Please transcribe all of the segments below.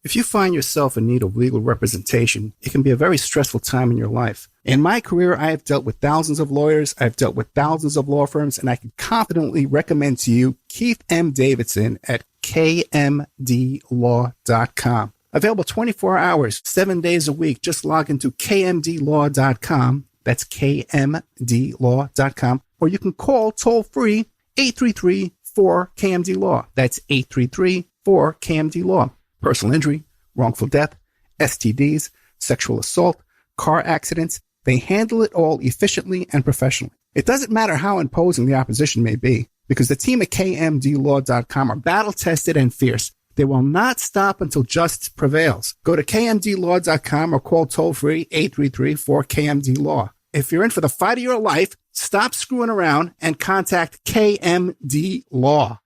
If you find yourself in need of legal representation, it can be a very stressful time in your life. In my career, I have dealt with thousands of lawyers, I've dealt with thousands of law firms, and I can confidently recommend to you Keith M. Davidson at kmdlaw.com. Available 24 hours, 7 days a week. Just log into kmdlaw.com. That's kmdlaw.com. Or you can call toll-free 833-4KMD-LAW. That's 833-4KMD-LAW. Personal injury, wrongful death, STDs, sexual assault, car accidents. They handle it all efficiently and professionally. It doesn't matter how imposing the opposition may be, because the team at kmdlaw.com are battle-tested and fierce. They will not stop until justice prevails. Go to kmdlaw.com or call toll-free 833-4KMD-LAW. If you're in for the fight of your life, stop screwing around and contact KMD Law.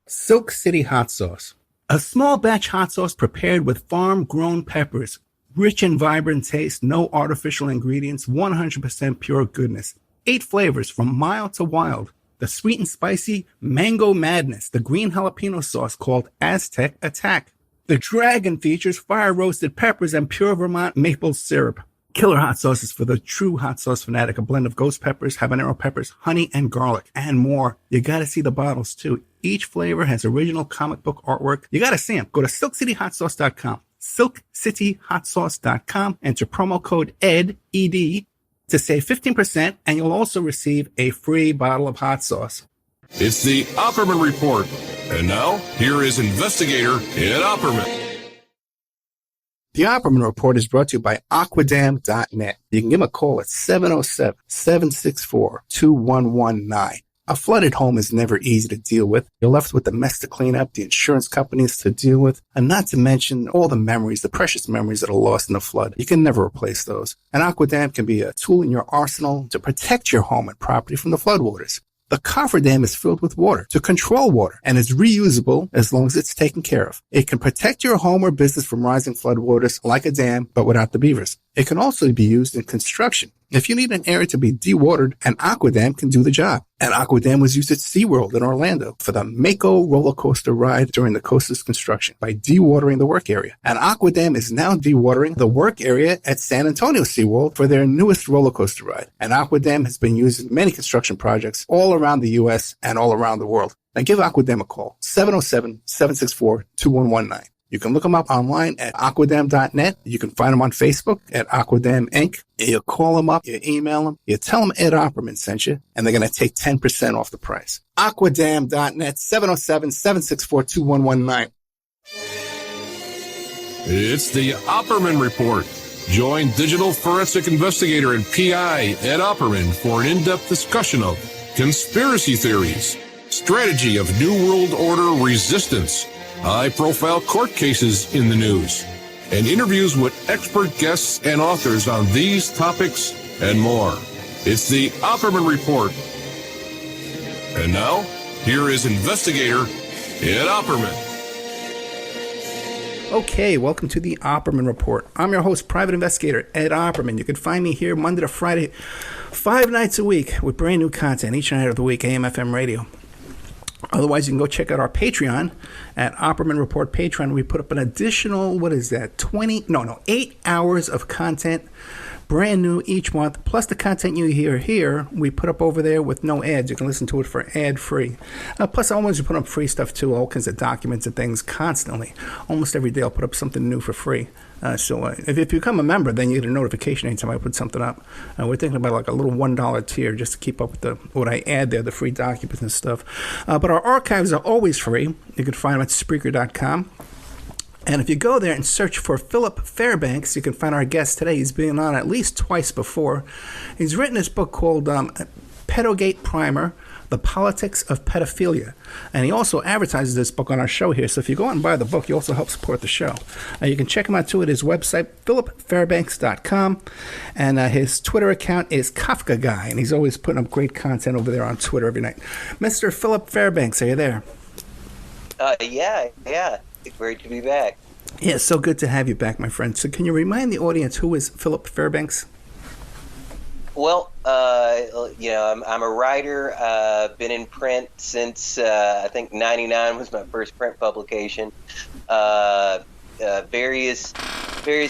Silk City Hot Sauce. A small batch hot sauce prepared with farm-grown peppers. Rich and vibrant taste, no artificial ingredients, 100% pure goodness. 8 flavors from mild to wild. The sweet and spicy Mango Madness, the green jalapeno sauce called Aztec Attack. The Dragon features fire-roasted peppers and pure Vermont maple syrup. Killer hot sauces for the true hot sauce fanatic, a blend of ghost peppers, habanero peppers, honey, and garlic, and more. You gotta see the bottles too. Each flavor has original comic book artwork. You gotta see them. Go to silkcityhotsauce.com. silkcityhotsauce.com. Enter promo code ED, ED, to save 15%, and you'll also receive a free bottle of hot sauce. It's the Opperman Report. And now, here is investigator Ed Opperman. The Opperman Report is brought to you by Aquadam.net. You can give them a call at 707-764-2119. A flooded home is never easy to deal with. You're left with the mess to clean up, the insurance companies to deal with, and not to mention all the memories, the precious memories that are lost in the flood. You can never replace those. And Aquadam can be a tool in your arsenal to protect your home and property from the floodwaters. The cofferdam is filled with water to control water and is reusable as long as it's taken care of. It can protect your home or business from rising floodwaters like a dam, but without the beavers. It can also be used in construction. If you need an area to be dewatered, an Aquadam can do the job. An Aquadam was used at SeaWorld in Orlando for the Mako roller coaster ride during the coaster's construction by dewatering the work area. An Aquadam is now dewatering the work area at San Antonio SeaWorld for their newest roller coaster ride. An Aquadam has been used in many construction projects all around the U.S. and all around the world. Now give Aquadam a call, 707-764-2119. You can look them up online at aquadam.net. You can find them on Facebook at Aquadam Inc. You call them up, you email them, you tell them Ed Opperman sent you, and they're going to take 10% off the price. Aquadam.net, 707-764-2119. It's the Opperman Report. Join digital forensic investigator and PI Ed Opperman for an in-depth discussion of conspiracy theories, strategy of New World Order resistance, high-profile court cases in the news, and interviews with expert guests and authors on these topics and more. It's the Opperman Report. And now, here is investigator Ed Opperman. Okay, welcome to the Opperman Report. I'm your host, private investigator Ed Opperman. You can find me here Monday to Friday, 5 nights a week with brand new content each night of the week, AM, FM radio. Otherwise, you can go check out our Patreon at Opperman Report Patreon. We put up an additional, 8 hours of content, brand new each month, plus the content you hear here, we put up over there with no ads. You can listen to it for ad-free. Plus, I always put up free stuff, too, all kinds of documents and things constantly. Almost every day, I'll put up something new for free. So if you become a member, then you get a notification anytime I put something up. We're thinking about like a little $1 tier just to keep up with what I add there, the free documents and stuff. But our archives are always free. You can find them at Spreaker.com. And if you go there and search for Phillip Fairbanks, you can find our guest today. He's been on at least twice before. He's written this book called Pedogate Primer, The Politics of Pedophilia. And he also advertises this book on our show here. So if you go out and buy the book, you also help support the show. You can check him out, too, at his website, philipfairbanks.com. And his Twitter account is Kafka Guy. And he's always putting up great content over there on Twitter every night. Mr. Phillip Fairbanks, are you there? Yeah. Great to be back. Yeah, so good to have you back, my friend. So can you remind the audience who is Phillip Fairbanks? Well, I'm a writer. Been in print since I think '99 was my first print publication. various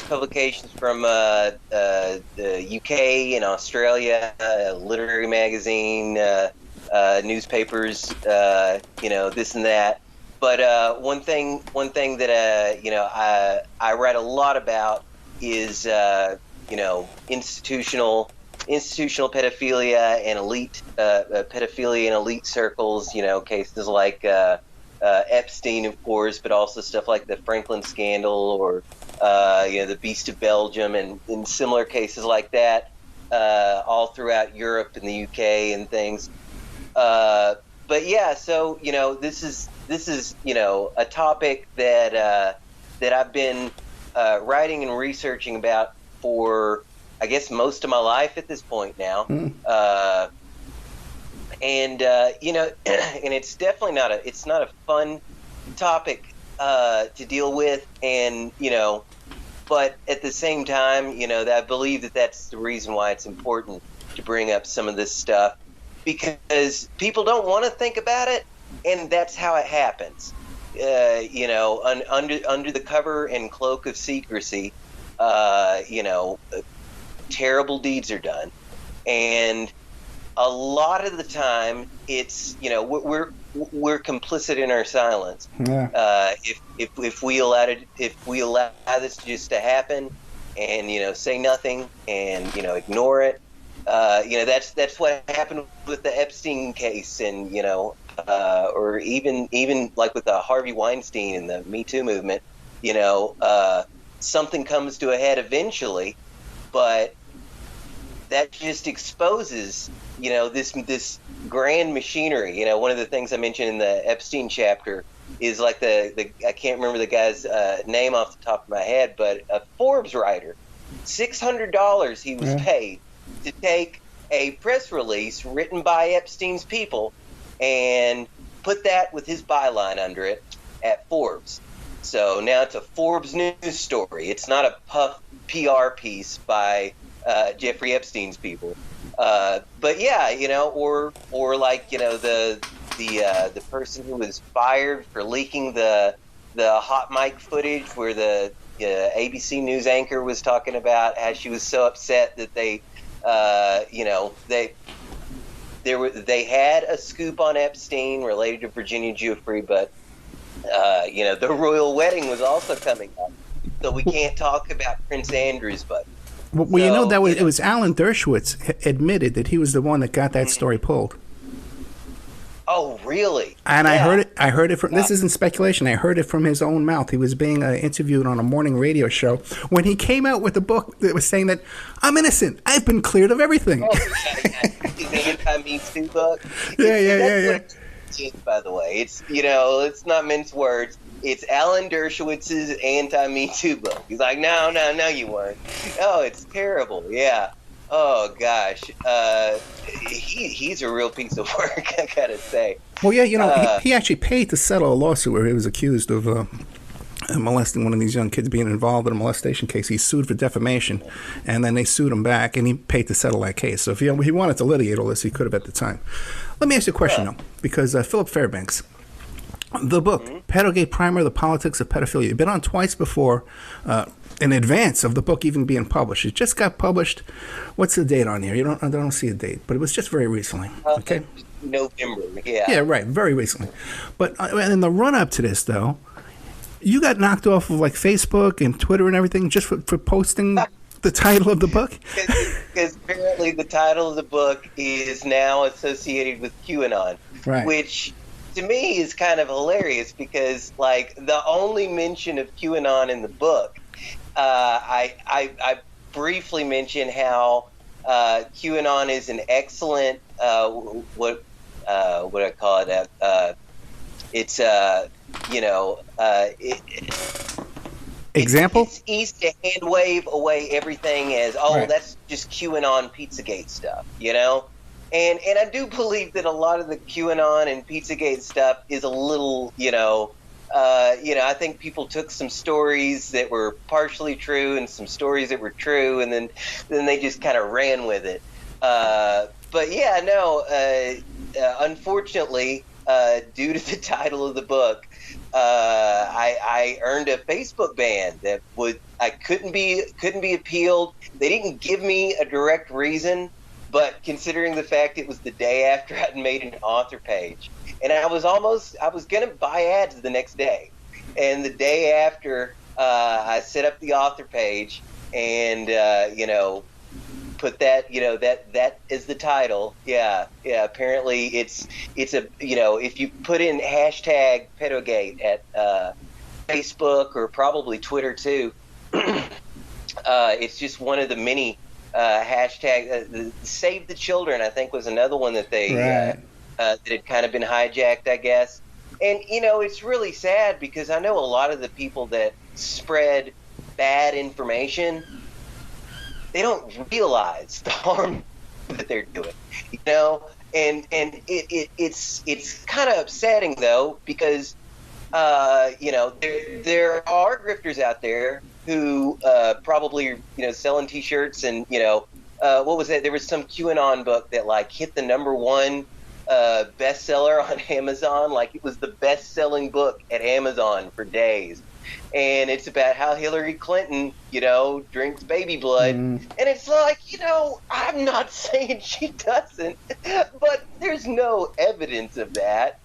publications from the UK and Australia, literary magazine, newspapers, this and that. But one thing that I write a lot about is institutional pedophilia and elite pedophilia in elite circles. Cases like Epstein, of course, but also stuff like the Franklin scandal or the Beast of Belgium and similar cases like that, all throughout Europe and the UK and things. But yeah, so this is a topic that I've been writing and researching about for, I guess, most of my life at this point now. And it's definitely not a fun topic to deal with, and but at the same time, I believe that that's the reason why it's important to bring up some of this stuff, because people don't want to think about it, and that's how it happens. Under the cover and cloak of secrecy, terrible deeds are done, and a lot of the time it's we're complicit in our silence. Yeah. If we allow this just to happen and say nothing and ignore it, that's what happened with the Epstein case, and or even like with the Harvey Weinstein and the Me Too movement. Something comes to a head eventually, but that just exposes this grand machinery. One of the things I mentioned in the Epstein chapter is like the I can't remember the guy's name off the top of my head, but a Forbes writer, $600 he was paid to take a press release written by Epstein's people and put that with his byline under it at Forbes. So now it's a Forbes news story. It's not a puff PR piece by Jeffrey Epstein's people. But yeah, or like the person who was fired for leaking the hot mic footage where the ABC News anchor was talking about how she was so upset that they had a scoop on Epstein related to Virginia Giuffre, but the royal wedding was also coming up, so we can't talk about Prince Andrew's buddy. Well, it was Alan Dershowitz admitted that he was the one that got that story pulled. Oh, really? And yeah. I heard it from, this isn't speculation, I heard it from his own mouth. He was being interviewed on a morning radio show when he came out with a book that was saying that, I'm innocent, I've been cleared of everything. Oh, the anti-Me Too book? Yeah. By the way, it's, let's not mince words. It's Alan Dershowitz's anti-Me Too book. He's like, no, you weren't. Oh, it's terrible. Yeah. Oh gosh, he's a real piece of work, I gotta say. Well, yeah, he actually paid to settle a lawsuit where he was accused of molesting one of these young kids, being involved in a molestation case. He sued for defamation, and then they sued him back, and he paid to settle that case. So if he wanted to litigate all this, he could have at the time. Let me ask you a question, though, because Phillip Fairbanks, the book, Pedogate Primer, The Politics of Pedophilia, you've been on twice before, in advance of the book even being published. It just got published. What's the date on here? I don't see a date, but it was just very recently. Okay. November. Yeah. Yeah, right. Very recently. But in the run up to this, though, you got knocked off of like Facebook and Twitter and everything just for posting the title of the book. Because apparently the title of the book is now associated with QAnon, right? Which to me is kind of hilarious because like the only mention of QAnon in the book. I briefly mentioned how QAnon is an excellent what I call it. It's example. It's easy to hand wave away everything as right. That's just QAnon Pizzagate stuff, And I do believe that a lot of the QAnon and Pizzagate stuff is a little, I think people took some stories that were partially true and some stories that were true, and then they just kind of ran with it. But yeah, no, unfortunately, due to the title of the book, I earned a Facebook ban that couldn't be appealed. They didn't give me a direct reason, but considering the fact it was the day after I'd made an author page, and I was going to buy ads the next day, and the day after I set up the author page and put that that is the title. Yeah. Apparently it's a if you put in hashtag pedogate at Facebook or probably Twitter too, it's just one of the many hashtag. Save the Children, I think, was another one that they that had kind of been hijacked, I guess. And it's really sad because I know a lot of the people that spread bad information, they don't realize the harm that they're doing, and it's kind of upsetting though, because there are grifters out there who probably selling T-shirts and what was that? There was some QAnon book that like hit the #1 bestseller on Amazon. Like it was the best-selling book at Amazon for days. And it's about how Hillary Clinton, drinks baby blood. And it's like, I'm not saying she doesn't, but there's no evidence of that.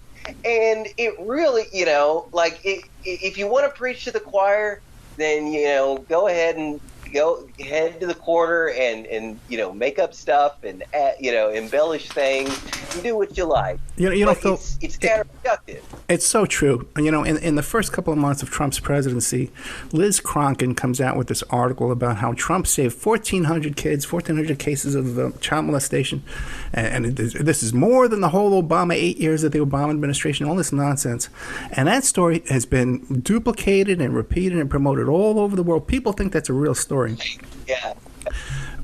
And it really, if you want to preach to the choir, then, go ahead and head to the corner and make up stuff and embellish things and do what you like. Phil, it's counterproductive. It's so true. In the first couple of months of Trump's presidency, Liz Cronkin comes out with this article about how Trump saved 1,400 cases of child molestation, and this is more than the whole Obama 8 years of the Obama administration. All this nonsense, and that story has been duplicated and repeated and promoted all over the world. People think that's a real story. Yeah.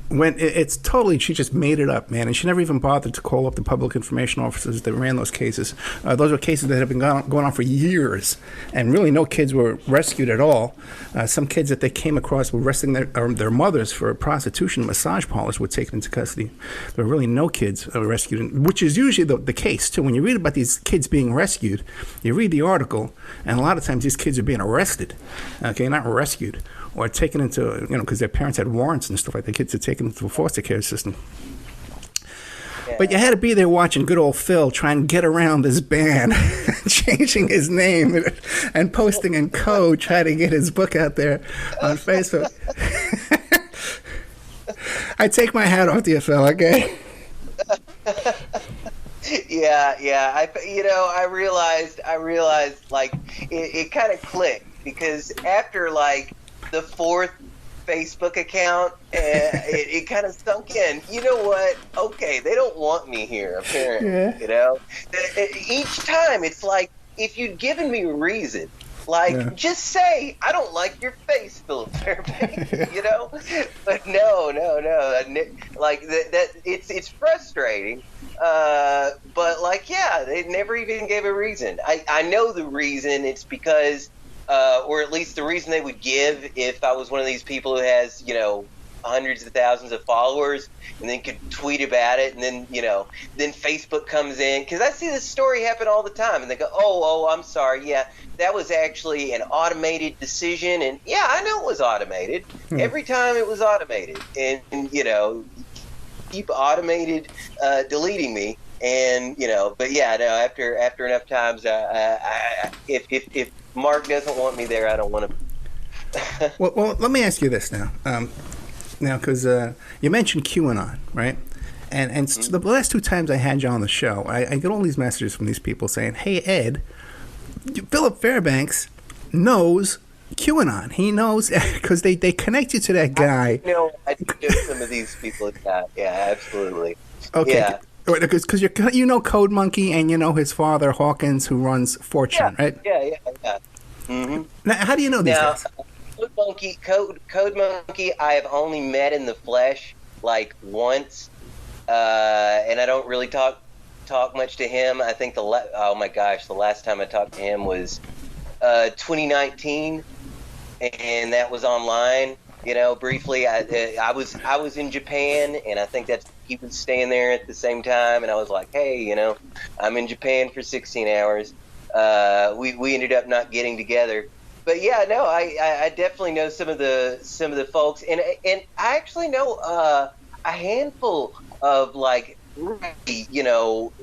When it's totally, she just made it up, man, and she never even bothered to call up the public information officers that ran those cases. Those were cases that have been going on for years, and really no kids were rescued at all. Some kids that they came across were arresting their mothers for prostitution. Massage parlors were taken into custody. There were really no kids rescued, which is usually the case too. When you read about these kids being rescued, you read the article, and a lot of times these kids are being arrested, okay, not rescued, or taken into, because their parents had warrants and stuff like that. Kids are taken into a foster care system. Yeah. But you had to be there watching good old Phil try and get around this ban, changing his name and posting in code, trying to get his book out there on Facebook. I take my hat off to you, Phil, okay? Yeah. I realized like it kind of clicked, because after like the fourth Facebook account, it kind of sunk in. You know what? Okay, they don't want me here, apparently. Yeah. Each time it's like, if you'd given me a reason, just say, I don't like your face, Phillip Fairbanks, But no. Like that it's frustrating. But they never even gave a reason. I know the reason. It's because or at least the reason they would give if I was one of these people who has, hundreds of thousands of followers and then could tweet about it, and then, then Facebook comes in. Because I see this story happen all the time, and they go, oh, I'm sorry. Yeah, that was actually an automated decision. And, yeah, I know it was automated. Every time it was automated. And keep automated deleting me. And, but yeah, no, after enough times, if Mark doesn't want me there, I don't want to. well, let me ask you this now. Because you mentioned QAnon, right? And the last two times I had you on the show, I get all these messages from these people saying, hey, Ed, Phillip Fairbanks knows QAnon. He knows, because they connect you to that guy. I know some of these people. Yeah, absolutely. Okay. Yeah. Because you know Code Monkey, and you know his father Hawkins, who runs Fortune, right? Yeah. Mm-hmm. Now, how do you know these guys? Code Monkey, I have only met in the flesh like once, and I don't really talk much to him. I think the last time I talked to him was 2019, and that was online. Briefly, I was in Japan, and I think he was staying there at the same time, and I was like, hey, I'm in Japan for 16 hours. we ended up not getting together. But yeah, no, I definitely know some of the folks, and I actually know a handful of like really,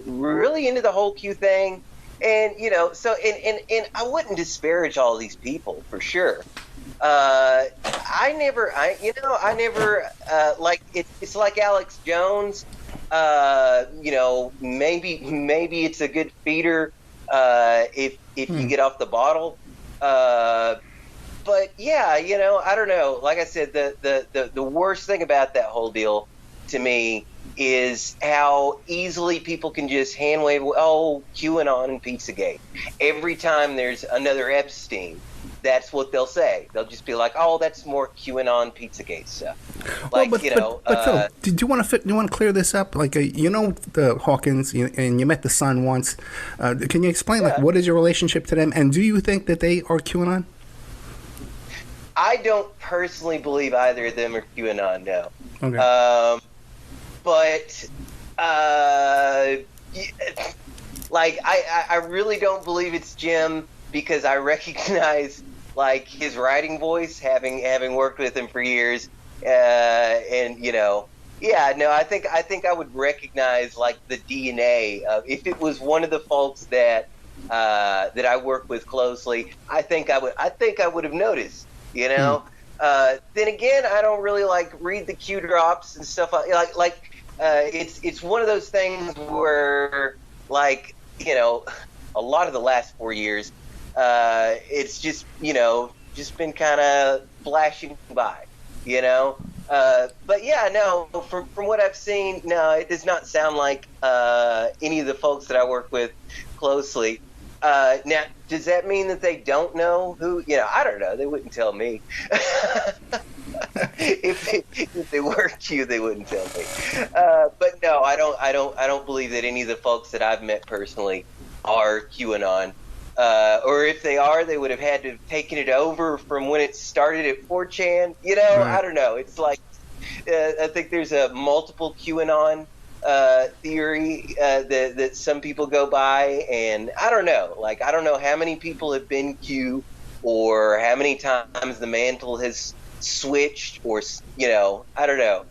really into the whole Q thing, and so and I wouldn't disparage all these people for sure. I never like it's like Alex Jones. Maybe it's a good feeder if you get off the bottle. But yeah, I don't know. Like I said, the worst thing about that whole deal to me is how easily people can just hand wave, QAnon and Pizzagate. Every time there's another Epstein, that's what they'll say. They'll just be like, "Oh, that's more QAnon Pizzagate stuff." Like, but Phil, do you want to clear this up? Like, the Hawkins, and you met the son once. Can you explain, like, what is your relationship to them, and do you think that they are QAnon? I don't personally believe either of them are QAnon. No. Okay. But like, I really don't believe it's Jim, because I recognize like his writing voice, having worked with him for years, and I think I would recognize like the DNA of, if it was one of the folks that I work with closely. I think I would have noticed. Then again, I don't really like read the Q drops and stuff like it's one of those things where, like, a lot of the last 4 years, it's just been kind of flashing by, but yeah, no, from what I've seen, no, it does not sound like any of the folks that I work with closely. Now, does that mean that they don't know who? I don't know. They wouldn't tell me. if they were Q, they wouldn't tell me. But no, I don't believe that any of the folks that I've met personally are QAnon. Or if they are, they would have had to have taken it over from when it started at 4chan. Right. I don't know. It's like, I think there's a multiple QAnon theory that some people go by, and I don't know. Like, I don't know how many people have been Q, or how many times the mantle has switched, or I don't know.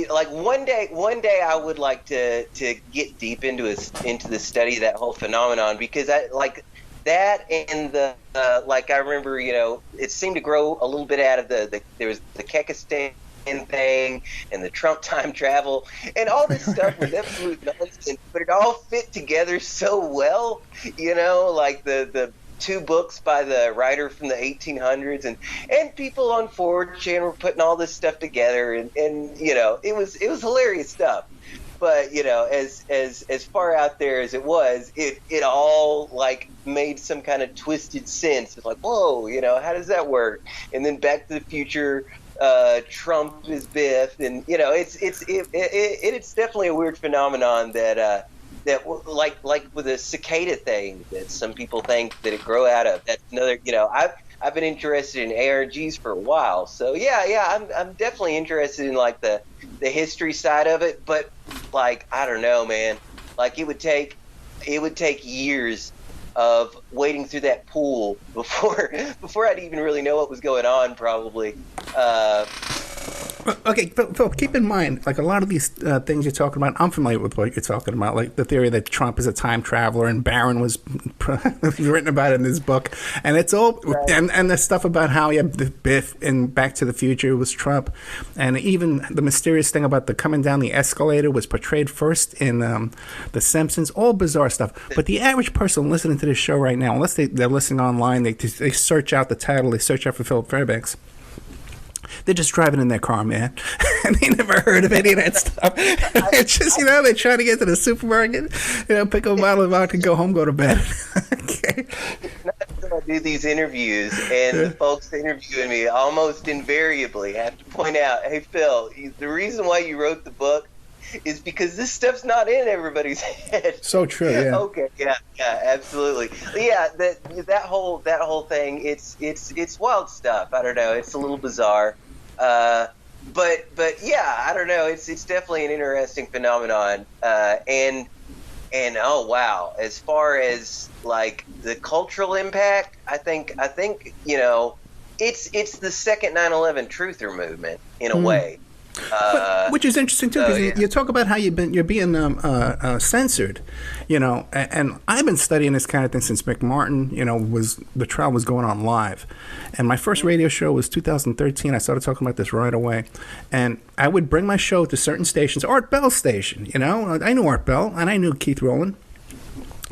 Like one day I would like to get deep into the study of that whole phenomenon, because I like that, and the like I remember it seemed to grow a little bit out of there was the Kekistan thing and the Trump time travel and all this stuff was absolute nonsense, but it all fit together so well, like the two books by the writer from the 1800s, and people on 4chan were putting all this stuff together, and it was hilarious stuff. But as far out there as it was, it all like made some kind of twisted sense. It's like, whoa, how does that work? And then Back to the Future, Trump is Biff, and it's definitely a weird phenomenon that like with the cicada thing that some people think that it grow out of. That's another. I've been interested in ARGs for a while, so yeah, I'm definitely interested in like the history side of it. But like, I don't know, man. Like, it would take years of wading through that pool before I'd even really know what was going on, probably. Okay, Phil, keep in mind, like, a lot of these things you're talking about, I'm familiar with what you're talking about, like the theory that Trump is a time traveler, and Barron was written about it in his book, and it's all, right. and the stuff about how Biff in Back to the Future was Trump, and even the mysterious thing about the coming down the escalator was portrayed first in The Simpsons, all bizarre stuff. But the average person listening to this show right now, unless they're listening online, they search out the title, they search out for Phillip Fairbanks. They're just driving in their car, man. And they never heard of any of that stuff. It's just, they're trying to get to the supermarket, pick up a bottle of vodka, go home, go to bed. Okay. I do these interviews, and the folks interviewing me almost invariably have to point out, hey, Phil, the reason why you wrote the book is because this stuff's not in everybody's head. So true, yeah. Okay, yeah, absolutely. Yeah, that whole thing, it's wild stuff. I don't know, it's a little bizarre. But yeah, I don't know, it's definitely an interesting phenomenon. And And oh wow, as far as like the cultural impact, I think it's the second 9/11 truther movement in a way. But which is interesting too, because you talk about how you're being censored, and I've been studying this kind of thing since McMartin, was the trial was going on live, and my first radio show was 2013. I started talking about this right away, and I would bring my show to certain stations, Art Bell station, I knew Art Bell and I knew Keith Rowland.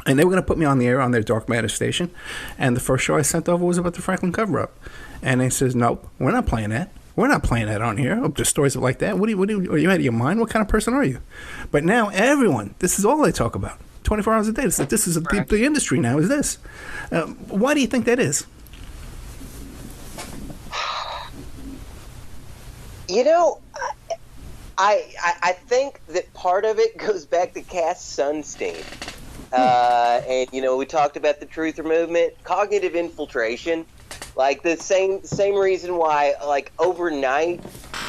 And they were going to put me on the air on their Dark Matter station, and the first show I sent over was about the Franklin cover-up, and they says, "Nope, we're not playing that. We're not playing that on here. Just stories like that. What are you out of your mind? What kind of person are you?" But now everyone, this is all they talk about, 24 hours a day. This is the industry now. Is this? Why do you think that is? I think that part of it goes back to Cass Sunstein. And we talked about the truther movement, cognitive infiltration, like the same reason why, like, overnight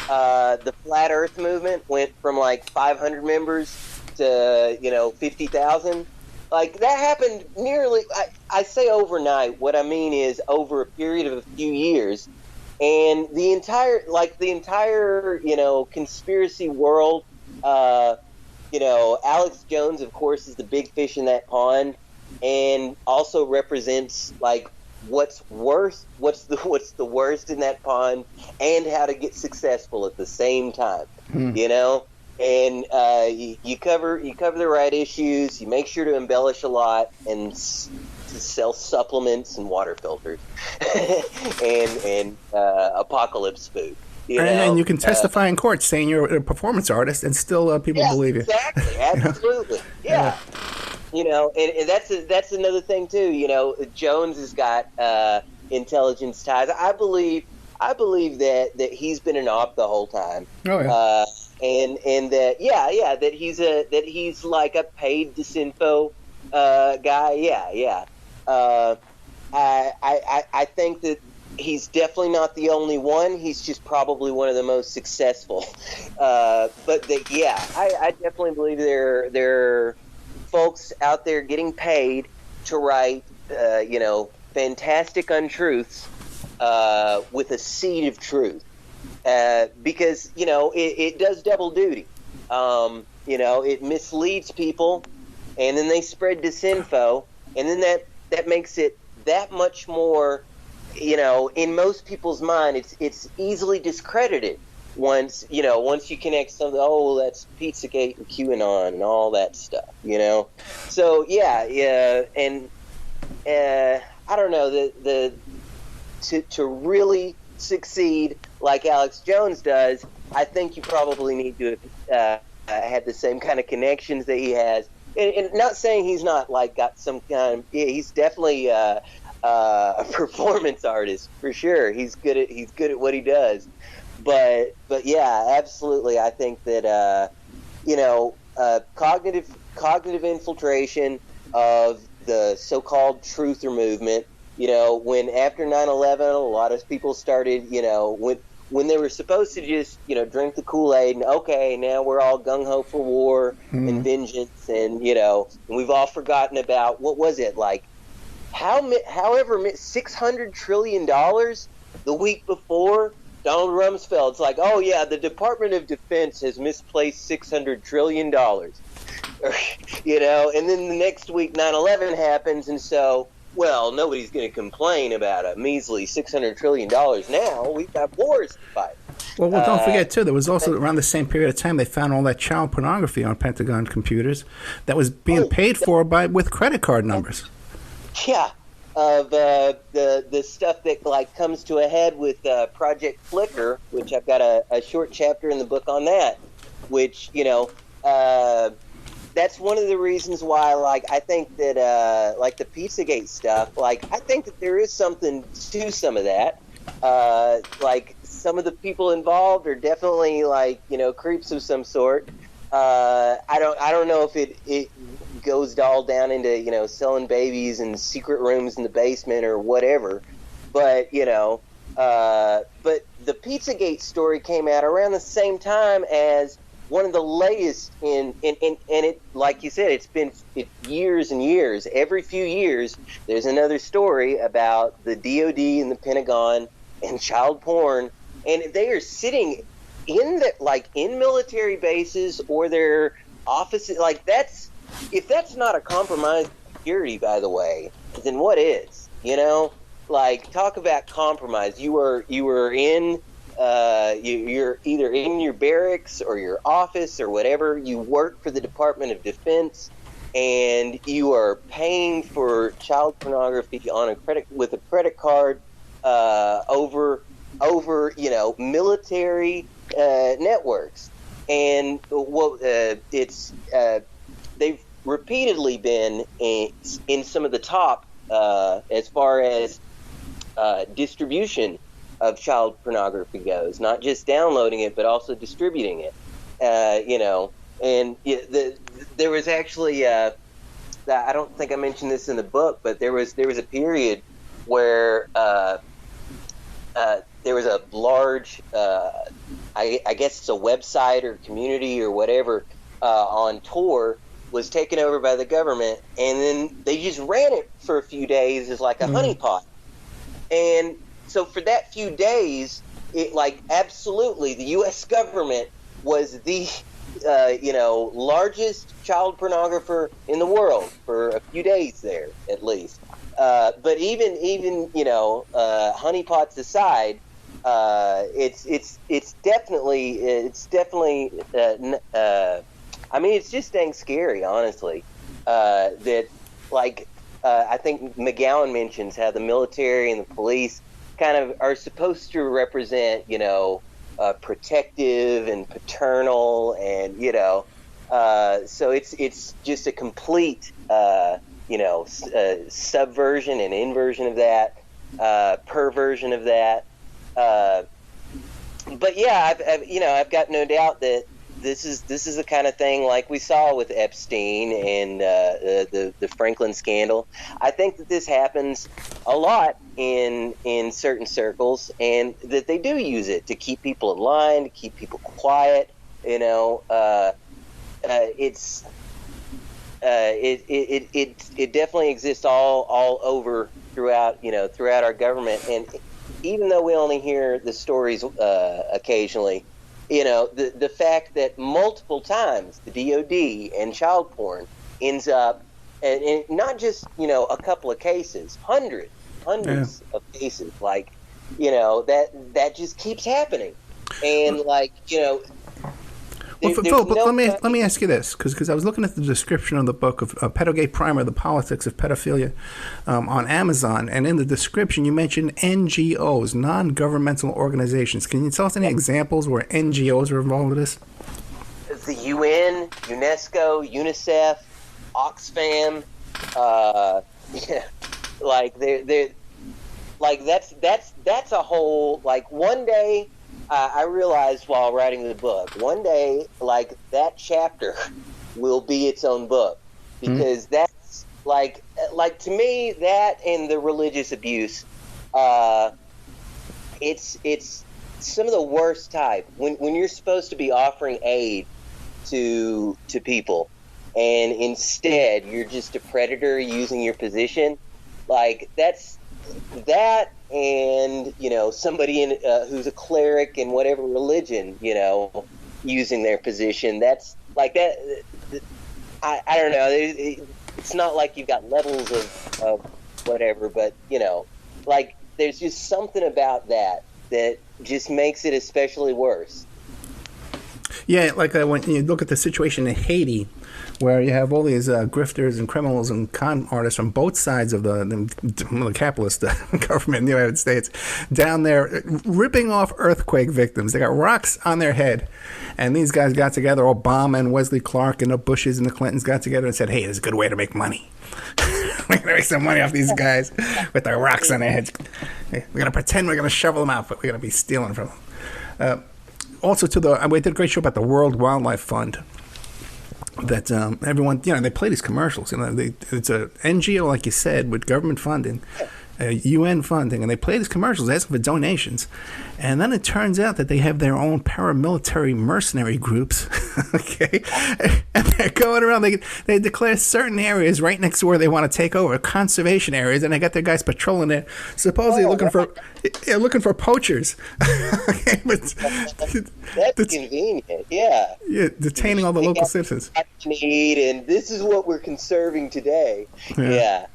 the flat earth movement went from like 500 members to 50,000. Like, that happened nearly, I say overnight, what I mean is over a period of a few years. And the entire conspiracy world, Alex Jones, of course, is the big fish in that pond, and also represents like what's the worst in that pond, and how to get successful at the same time. And you cover the right issues. You make sure to embellish a lot, and to sell supplements and water filters and apocalypse food. And you can testify in court saying you're a performance artist, and still people believe you. Exactly, absolutely, yeah. And that's another thing too. Jones has got intelligence ties. I believe that he's been an op the whole time. Oh yeah. And that he's like a paid disinfo guy. Yeah. I think that he's definitely not the only one. He's just probably one of the most successful. I definitely believe there are folks out there getting paid to write, fantastic untruths with a seed of truth. Because, it does double duty. It misleads people, and then they spread disinfo, and then that makes it that much more, in most people's mind, it's easily discredited once you connect something. Oh, that's Pizzagate and QAnon and all that stuff, So and I don't know, to really succeed like Alex Jones does, I think you probably need to have the same kind of connections that he has. And not saying he's not like got some kind of, he's definitely a performance artist for sure. He's good at what he does. But yeah, absolutely. I think that cognitive infiltration of the so-called truther movement. When after 9/11, a lot of people started, when they were supposed to just, drink the Kool-Aid and, okay, now we're all gung-ho for war and vengeance, and, we've all forgotten about, what was it, like, however, $600 trillion the week before, Donald Rumsfeld's like, oh, yeah, the Department of Defense has misplaced $600 trillion. And then the next week 9/11 happens, and so, well, nobody's going to complain about a measly $600 trillion now. We've got wars to fight. Well, don't forget, too, there was also around the same period of time they found all that child pornography on Pentagon computers that was being paid for with credit card numbers. Yeah, of the stuff that like comes to a head with Project Flickr, which I've got a short chapter in the book on that, which, that's one of the reasons why, like, I think that, like, the Pizzagate stuff, like, I think that there is something to some of that. Like, some of the people involved are definitely, like, creeps of some sort. I don't know if it goes all down into, selling babies and secret rooms in the basement or whatever. But, but the Pizzagate story came out around the same time as one of the latest in it, like you said, it's been years and years. Every few years, there's another story about the DOD and the Pentagon and child porn, and they are sitting in in military bases or their offices. Like, if that's not a compromised security, by the way, then what is? You know, like, talk about compromise. You're in. You're either in your barracks or your office or whatever. You work for the Department of Defense, and you are paying for child pornography with a credit card over military networks. And they've repeatedly been in some of the top as far as distribution of child pornography goes, not just downloading it, but also distributing it. And there was actually, I don't think I mentioned this in the book, but there was a period where there was a large, I guess it's a website or community or whatever, on Tor, was taken over by the government, and then they just ran it for a few days as like a honeypot. And so for that few days, it absolutely the U.S. government was the largest child pornographer in the world for a few days there, at least. But even honeypots aside, it's definitely I mean, it's just dang scary, honestly. That I think McGowan mentions how the military and the police kind of are supposed to represent, protective and paternal, and so it's just a complete subversion and inversion of that, perversion of that. But yeah, I've got no doubt that this is the kind of thing like we saw with Epstein and the Franklin scandal. I think that this happens a lot in certain circles, and that they do use it to keep people in line, to keep people quiet. It definitely exists all over throughout our government. And even though we only hear the stories occasionally, the fact that multiple times the DOD and child porn ends up, and not just a couple of cases, hundreds of cases, that just keeps happening. And well, Philip, let me ask you this, because I was looking at the description of the book of Pedogate Primer, The Politics of Pedophilia, on Amazon, and in the description you mentioned NGOs, non-governmental organizations. Can you tell us any examples where NGOs are involved with this? The UN, UNESCO, UNICEF, Oxfam, that's a whole, one day. I realized while writing the book, one day, that chapter will be its own book, because that's to me, that and the religious abuse, it's some of the worst type. When you're supposed to be offering aid to people, and instead you're just a predator using your position, that's that. And somebody who's a cleric in whatever religion, using their position, that's that. I don't know. It's not like you've got levels of whatever, but there's just something about that just makes it especially worse. Yeah, when you look at the situation in Haiti, where you have all these grifters and criminals and con artists from both sides of the capitalist government in the United States, down there ripping off earthquake victims. They got rocks on their head, and these guys got together, Obama and Wesley Clark and the Bushes and the Clintons got together and said, hey, this is a good way to make money. We're going to make some money off these guys with their rocks on their heads. We're going to pretend we're going to shovel them out, but we're going to be stealing from them. Also, we did a great show about the World Wildlife Fund. That everyone, they play these commercials. It's a NGO, like you said, with government funding, UN funding, and they play these commercials asking for donations. And then it turns out that they have their own paramilitary mercenary groups, okay? And they're going around, they declare certain areas right next to where they want to take over, conservation areas, and they got their guys patrolling there, supposedly looking for poachers. Okay, but that's convenient, yeah. Yeah, detaining all the local citizens. And this is what we're conserving today. Yeah.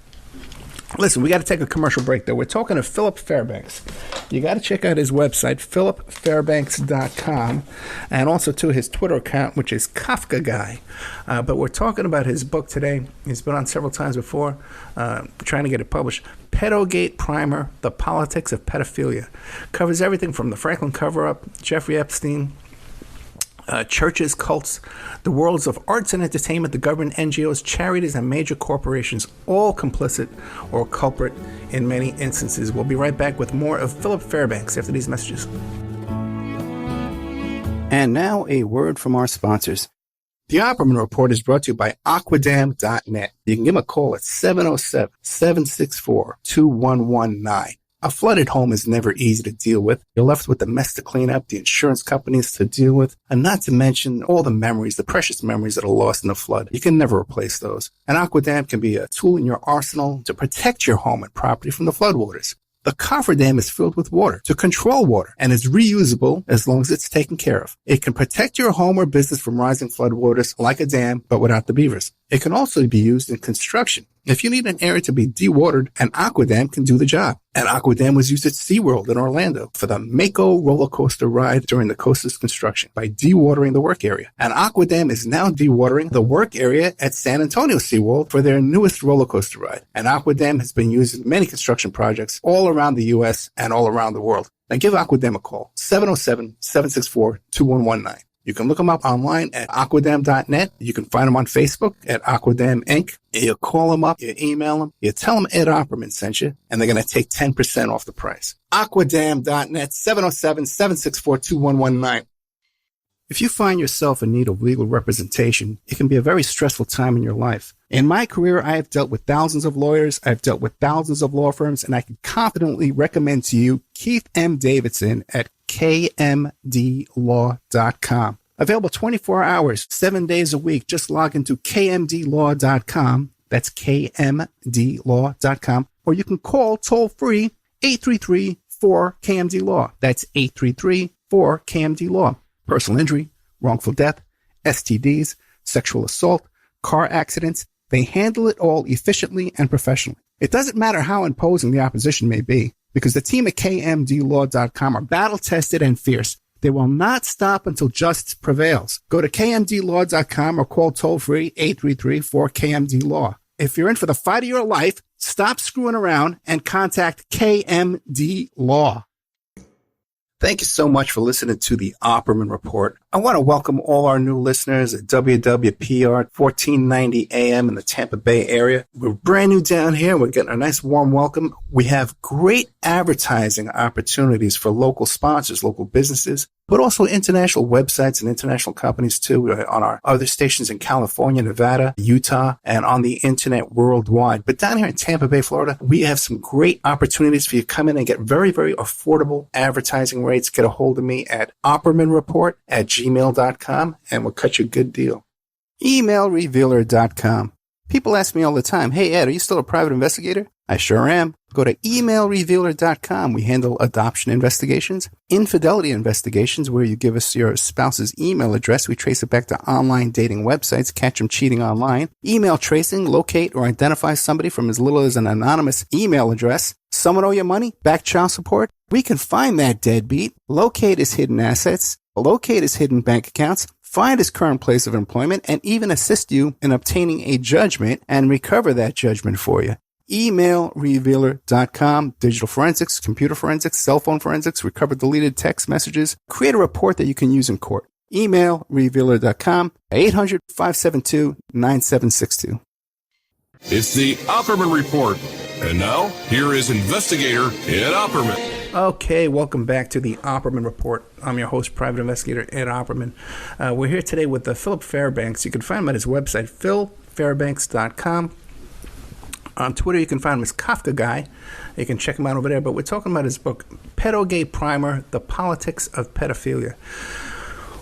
Listen, we got to take a commercial break, though. We're talking to Phillip Fairbanks. You got to check out his website, phillipfairbanks.com, and also, to his Twitter account, which is Kafka Guy. But we're talking about his book today. He's been on several times before, trying to get it published. Pedogate Primer, The Politics of Pedophilia. Covers everything from the Franklin cover-up, Jeffrey Epstein, churches, cults, the worlds of arts and entertainment, the government, NGOs, charities, and major corporations, all complicit or culprit in many instances. We'll be right back with more of Phillip Fairbanks after these messages. And now a word from our sponsors. The Opperman Report is brought to you by Aquadam.net. You can give them a call at 707-764-2119. A flooded home is never easy to deal with. You're left with the mess to clean up, the insurance companies to deal with, and not to mention all the memories, the precious memories that are lost in the flood. You can never replace those. And Aquadam can be a tool in your arsenal to protect your home and property from the floodwaters. The cofferdam is filled with water to control water and is reusable as long as it's taken care of. It can protect your home or business from rising floodwaters like a dam, but without the beavers. It can also be used in construction. If you need an area to be dewatered, an Aquadam can do the job. An Aquadam was used at SeaWorld in Orlando for the Mako roller coaster ride during the coaster's construction by dewatering the work area. An Aquadam is now dewatering the work area at San Antonio SeaWorld for their newest roller coaster ride. An Aquadam has been used in many construction projects all around the U.S. and all around the world. Now give Aquadam a call, 707-764-2119. You can look them up online at aquadam.net. You can find them on Facebook at Aquadam Inc. You call them up, you email them, you tell them Ed Opperman sent you, and they're going to take 10% off the price. Aquadam.net, 707-764-2119. If you find yourself in need of legal representation, it can be a very stressful time in your life. In my career, I have dealt with thousands of lawyers, I've dealt with thousands of law firms, and I can confidently recommend to you Keith M. Davidson at kmdlaw.com. Available 24 hours, 7 days a week. Just log into kmdlaw.com. That's kmdlaw.com. Or you can call toll-free 833-4KMD-LAW. That's 833-4KMD-LAW. Personal injury, wrongful death, STDs, sexual assault, car accidents. They handle it all efficiently and professionally. It doesn't matter how imposing the opposition may be, because the team at kmdlaw.com are battle-tested and fierce. They will not stop until justice prevails. Go to kmdlaw.com or call toll-free 833-4KMD-LAW. If you're in for the fight of your life, stop screwing around and contact KMD Law. Thank you so much for listening to the Opperman Report. I want to welcome all our new listeners at WWPR 1490 AM in the Tampa Bay area. We're brand new down here. We're getting a nice warm welcome. We have great advertising opportunities for local sponsors, local businesses, but also international websites and international companies too on our other stations in California, Nevada, Utah, and on the internet worldwide. But down here in Tampa Bay, Florida, we have some great opportunities for you to come in and get very, very affordable advertising rates. Get a hold of me at oppermanreport@gmail.com and we'll cut you a good deal. Emailrevealer.com. People ask me all the time, hey Ed, are you still a private investigator? I sure am. Go to emailrevealer.com. We handle adoption investigations, infidelity investigations, where you give us your spouse's email address. We trace it back to online dating websites, catch them cheating online, email tracing, locate or identify somebody from as little as an anonymous email address. Someone owe you money? Back child support? We can find that deadbeat, locate his hidden assets, locate his hidden bank accounts, find his current place of employment, and even assist you in obtaining a judgment and recover that judgment for you. Emailrevealer.com, digital forensics, computer forensics, cell phone forensics, recover deleted text messages, create a report that you can use in court. Emailrevealer.com, 800-572-9762. It's the Opperman Report. And now, here is investigator Ed Opperman. Okay, welcome back to the Opperman Report. I'm your host, private investigator Ed Opperman. We're here today with Phillip Fairbanks. You can find him at his website, philfairbanks.com. On Twitter, you can find him as Kafka Guy. You can check him out over there. But we're talking about his book, Pedogay Primer, The Politics of Pedophilia.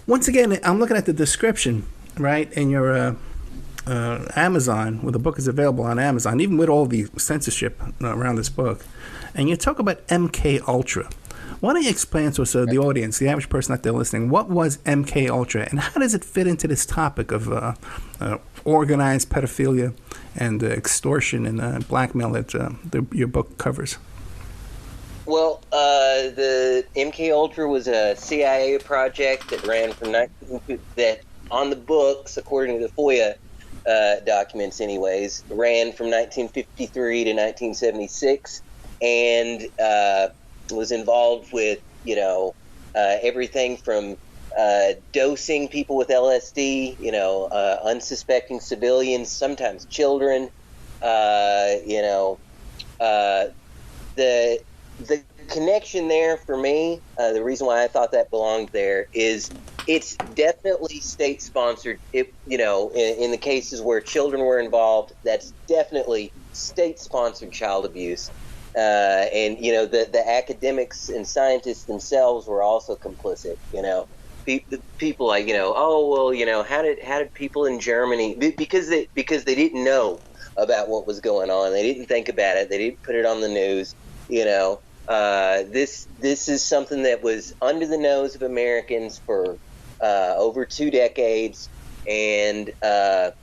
Once again, I'm looking at the description, right, in your Amazon, where the book is available on Amazon, even with all the censorship around this book. And you talk about MK Ultra. Why don't you explain to us, the audience, the average person out there listening, what was MK Ultra, and how does it fit into this topic of organized pedophilia and extortion and blackmail that your book covers? Well, the MK Ultra was a CIA project that ran from that on the books, according to the FOIA documents, anyways, ran from 1953 to 1976, and was involved with everything from dosing people with LSD, unsuspecting civilians, sometimes children, the connection there for me, the reason why I thought that belonged there is it's definitely state-sponsored. In the cases where children were involved, that's definitely state-sponsored child abuse. And the academics and scientists themselves were also complicit. People like how did people in Germany, because they didn't know about what was going on, they didn't think about it, they didn't put it on the news. This is something that was under the nose of Americans for over 2 decades, and a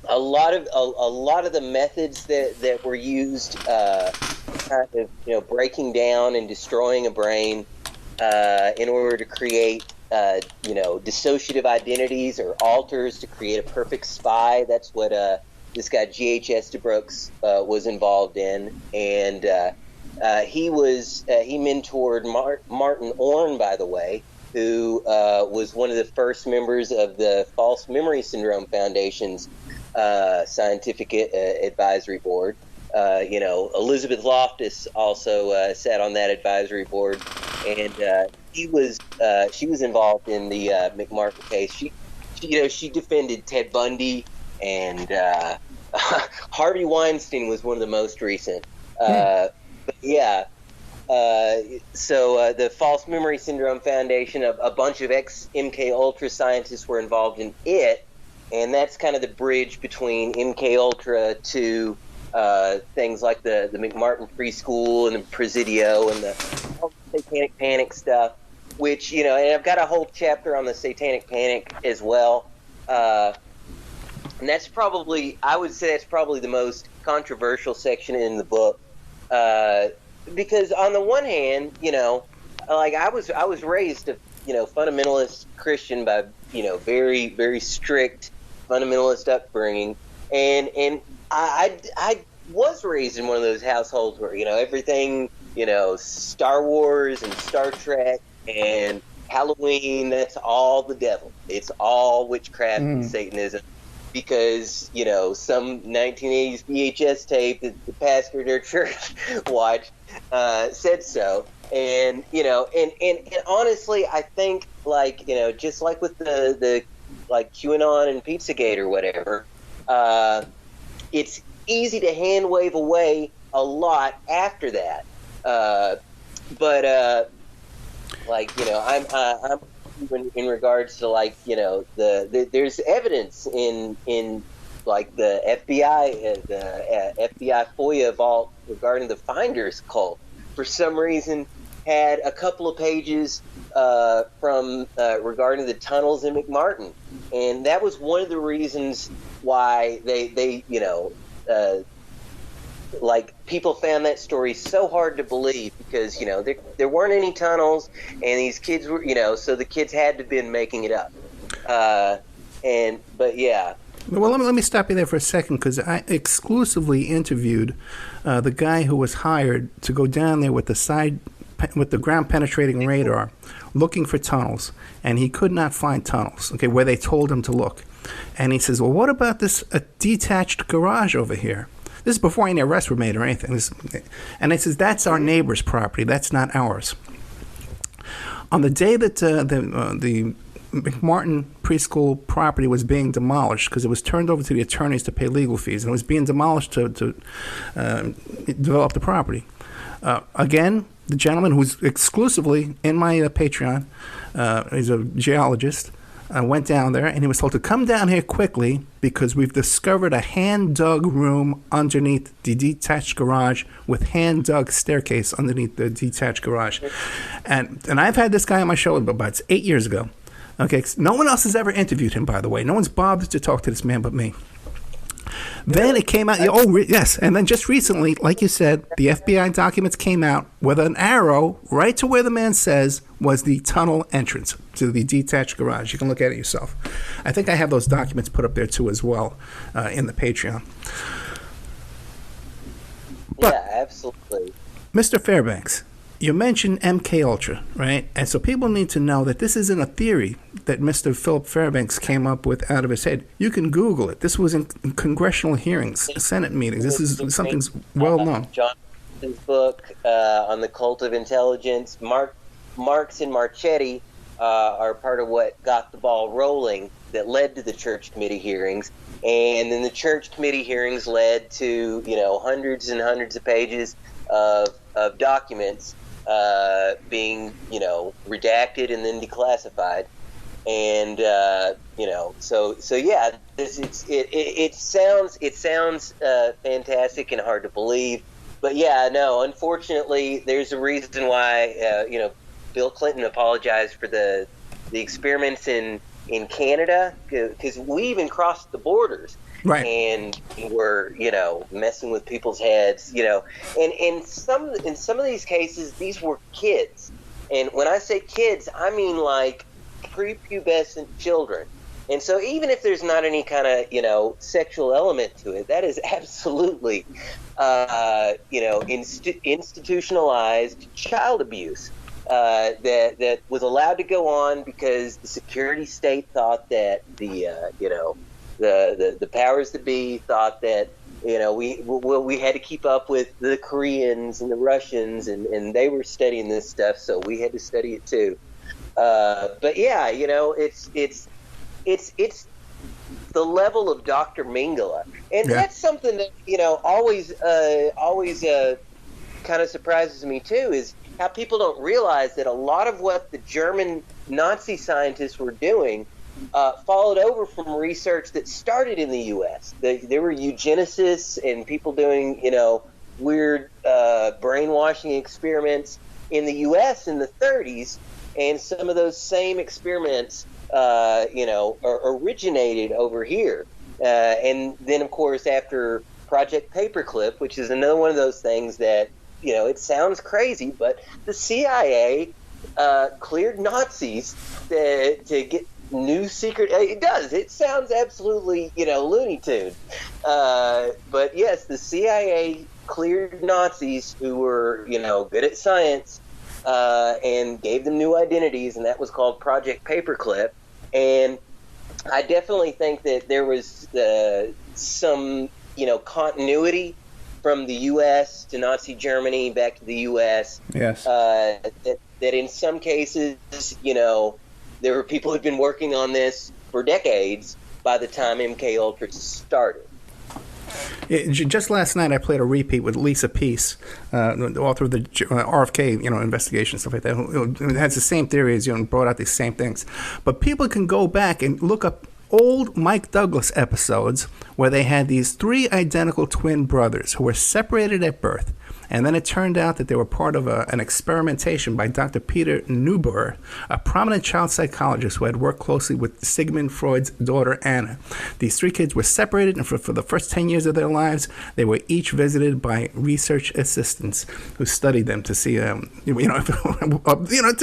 lot of the methods that were used, kind of breaking down and destroying a brain in order to create dissociative identities or alters to create a perfect spy. That's what this guy G.H. Estabrooks was involved in, and he mentored Martin Orne, by the way, who was one of the first members of the False Memory Syndrome Foundation's scientific advisory board. Elizabeth Loftus also sat on that advisory board, and she was involved in the McMartin case. She defended Ted Bundy, and Harvey Weinstein was one of the most recent. So the False Memory Syndrome Foundation, a bunch of ex-MK Ultra scientists were involved in it, and that's kind of the bridge between MK Ultra to things like the McMartin Free School and the Presidio and the Satanic Panic stuff, which, and I've got a whole chapter on the Satanic Panic as well. And that's probably, I would say that's probably the most controversial section in the book. Because on the one hand, I was raised a, fundamentalist Christian by, very, very strict fundamentalist upbringing. And I was raised in one of those households where, everything, Star Wars and Star Trek and Halloween, that's all the devil. It's all witchcraft and Satanism. Because, some 1980s VHS tape that the pastor at our church watched said so. And, and honestly, I think, just like with the QAnon and Pizzagate or whatever, it's easy to hand wave away a lot after that. I'm in regards to there's evidence in the FBI FOIA vault regarding the Finders cult. For some reason, had a couple of pages from regarding the tunnels in McMartin, and that was one of the reasons why they people found that story so hard to believe, because there weren't any tunnels, and these kids were so the kids had to have been making it up. Well, let me stop you there for a second, because I exclusively interviewed the guy who was hired to go down there with the ground penetrating radar looking for tunnels, and he could not find tunnels, where they told him to look. And he says, well, what about this detached garage over here? This is before any arrests were made or anything. And it says, that's our neighbor's property. That's not ours. On the day that the McMartin preschool property was being demolished because it was turned over to the attorneys to pay legal fees, and it was being demolished to develop the property. Again, the gentleman who's exclusively in my Patreon, he's a geologist, went down there, and he was told to come down here quickly because we've discovered a hand-dug room underneath the detached garage with hand-dug staircase underneath the detached garage. And I've had this guy on my show about 8 years ago. Okay, no one else has ever interviewed him, by the way. No one's bothered to talk to this man but me. Then it came out, yes, and then just recently, like you said, the FBI documents came out with an arrow right to where the man says was the tunnel entrance to the detached garage. You can look at it yourself. I think I have those documents put up there too as well in the Patreon. But, yeah, absolutely. Mr. Fairbanks, you mentioned MK Ultra, right? And so people need to know that this isn't a theory that Mr. Phillip Fairbanks came up with out of his head. You can Google it. This was in congressional hearings, Senate meetings. This is something's well known. Johnson's book on the cult of intelligence. Marx and Marchetti are part of what got the ball rolling that led to the church committee hearings. And then the church committee hearings led to, hundreds and hundreds of pages of documents being, redacted and then declassified. And, so yeah, it sounds fantastic and hard to believe. But yeah, no, unfortunately, there's a reason why, Bill Clinton apologized for the experiments in Canada, because we even crossed the borders. Right. And we're, messing with people's heads, and in some of these cases, these were kids. And when I say kids, I mean like prepubescent children. And so even if there's not any kind of, sexual element to it, that is absolutely, institutionalized child abuse. That was allowed to go on because the security state thought that the powers that be thought that we had to keep up with the Koreans and the Russians, and they were studying this stuff, so we had to study it too. But yeah, it's the level of Dr. Mengele, and that's something that always kind of surprises me too, is how people don't realize that a lot of what the German Nazi scientists were doing followed over from research that started in the U.S. There were eugenicists and people doing, weird brainwashing experiments in the U.S. in the 30s, and some of those same experiments, originated over here. And then, of course, after Project Paperclip, which is another one of those things that, it sounds crazy, but the CIA cleared Nazis to get new secret. It does. It sounds absolutely, Looney Tune. But yes, the CIA cleared Nazis who were, good at science, and gave them new identities, and that was called Project Paperclip. And I definitely think that there was some, continuity from the U.S. to Nazi Germany back to the U.S. Yes. That in some cases, there were people who'd been working on this for decades by the time MK Ultra started. Just last night, I played a repeat with Lisa Peace, the author of the RFK, investigation, stuff like that. It has the same theories, brought out these same things. But people can go back and look up old Mike Douglas episodes where they had these three identical twin brothers who were separated at birth. And then it turned out that they were part of an experimentation by Dr. Peter Neuber, a prominent child psychologist who had worked closely with Sigmund Freud's daughter, Anna. These three kids were separated, and for the first 10 years of their lives, they were each visited by research assistants who studied them to see, to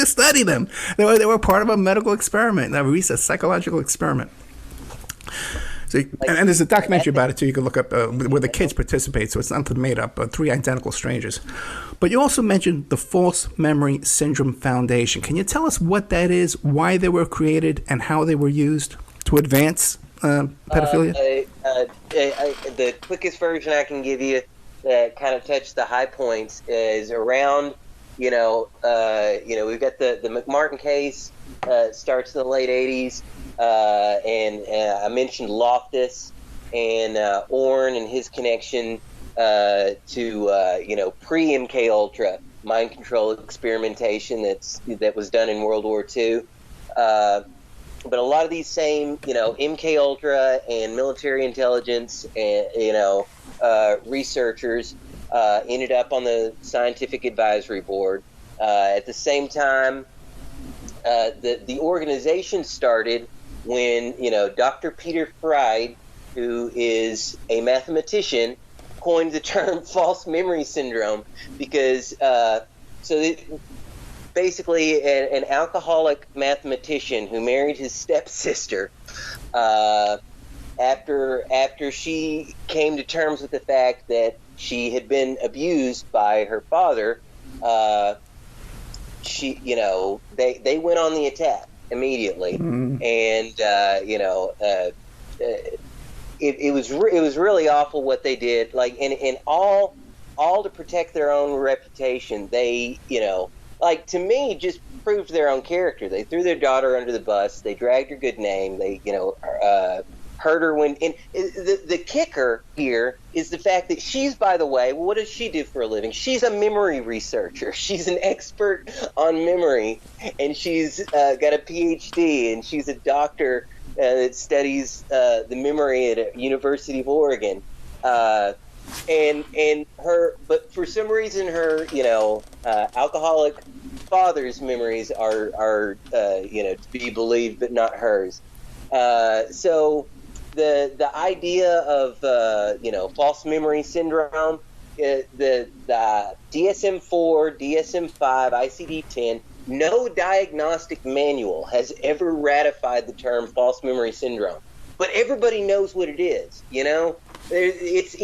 study them. They were part of a medical experiment, a psychological experiment. So, and there's a documentary about it too. You can look up where the kids participate. So it's not made up. Three identical strangers. But you also mentioned the False Memory Syndrome Foundation. Can you tell us what that is, why they were created, and how they were used to advance pedophilia? The quickest version I can give you that kind of touched the high points is around. We've got the McMartin case starts in the late 80s, and I mentioned Loftus and Orn and his connection to pre-MK Ultra mind control experimentation that was done in World War II. But a lot of these same, MK Ultra and military intelligence and researchers ended up on the scientific advisory board. At the same time, the organization started when Dr. Peter Fried, who is a mathematician, coined the term false memory syndrome because basically an alcoholic mathematician who married his stepsister after she came to terms with the fact that she had been abused by her father, they went on the attack immediately. And it was really awful what they did, like in all to protect their own reputation. They to me, just proved their own character. They threw their daughter under the bus. They dragged her good name. They, hurt her when. And the kicker here is the fact that she's, by the way, what does she do for a living? She's a memory researcher. She's an expert on memory, and she's got a PhD, and she's a doctor that studies the memory at University of Oregon. And her, but for some reason, her, alcoholic father's memories are to be believed, but not hers. So the idea of false memory syndrome, the DSM-4, DSM-5, ICD-10, no diagnostic manual has ever ratified the term false memory syndrome, but everybody knows what it is. It's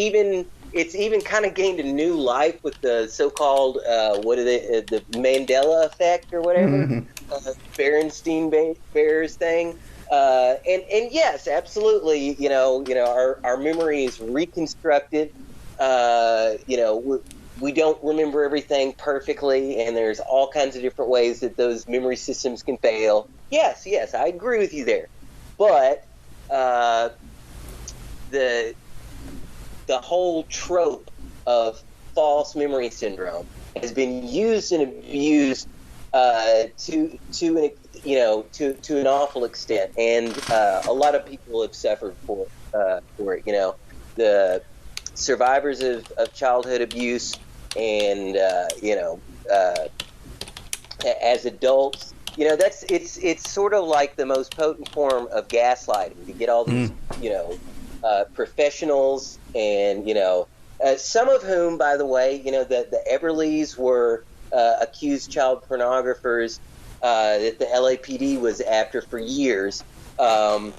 even kind of gained a new life with the so-called the Mandela effect or whatever, Berenstein Bears thing. And yes, absolutely. Our memory is reconstructed. We don't remember everything perfectly, and there's all kinds of different ways that those memory systems can fail. Yes, I agree with you there. But the whole trope of false memory syndrome has been used and abused to an awful extent, and a lot of people have suffered for it. The survivors of childhood abuse, and as adults, it's sort of like the most potent form of gaslighting. You get all these professionals, and some of whom, by the way, the Everlys were accused child pornographers that the LAPD was after for years. And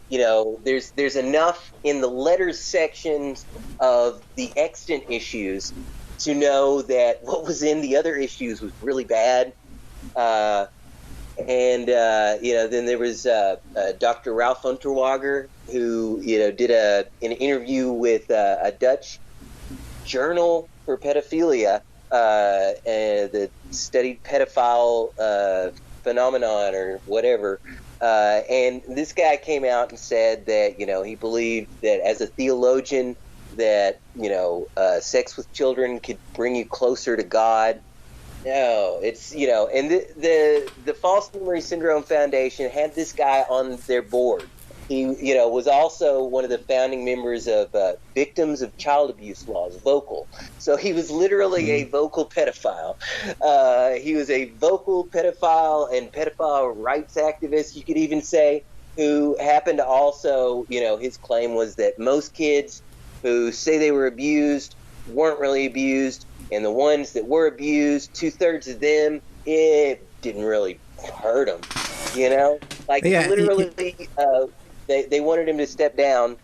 there's enough in the letters sections of the extant issues to know that what was in the other issues was really bad. Then there was Dr. Ralph Unterwager, who did an interview with a Dutch journal for pedophilia that studied pedophile phenomenon or whatever. And this guy came out and said that he believed that as a theologian that sex with children could bring you closer to God. No, it's and the False Memory Syndrome Foundation had this guy on their board. He was also one of the founding members of Victims of Child Abuse Laws, vocal. So he was literally a vocal pedophile. He was a vocal pedophile and pedophile rights activist, you could even say, who happened to also, his claim was that most kids who say they were abused weren't really abused, and the ones that were abused, 2/3 of them, it didn't really hurt them, literally. They wanted him to step down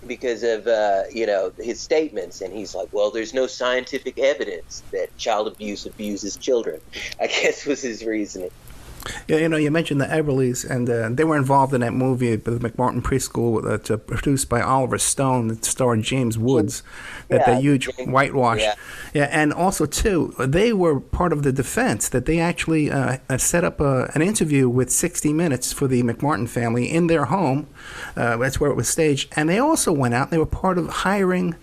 because of his statements, and he's like, well, there's no scientific evidence that child abuse abuses children, I guess was his reasoning. Yeah, you mentioned the Everlys, and they were involved in that movie, the McMartin Preschool, produced by Oliver Stone, that starred James Woods, that huge whitewash. Yeah. Yeah, and also, too, they were part of the defense, that they actually set up an interview with 60 Minutes for the McMartin family in their home. That's where it was staged. And they also went out, and they were part of hiring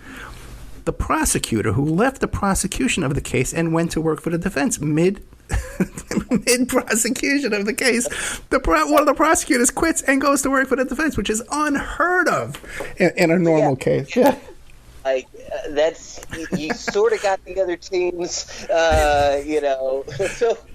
the prosecutor who left the prosecution of the case and went to work for the defense mid-prosecution of the case. One of the prosecutors quits and goes to work for the defense, which is unheard of in a normal case. Yeah. Like that's you sort of got the other teams, So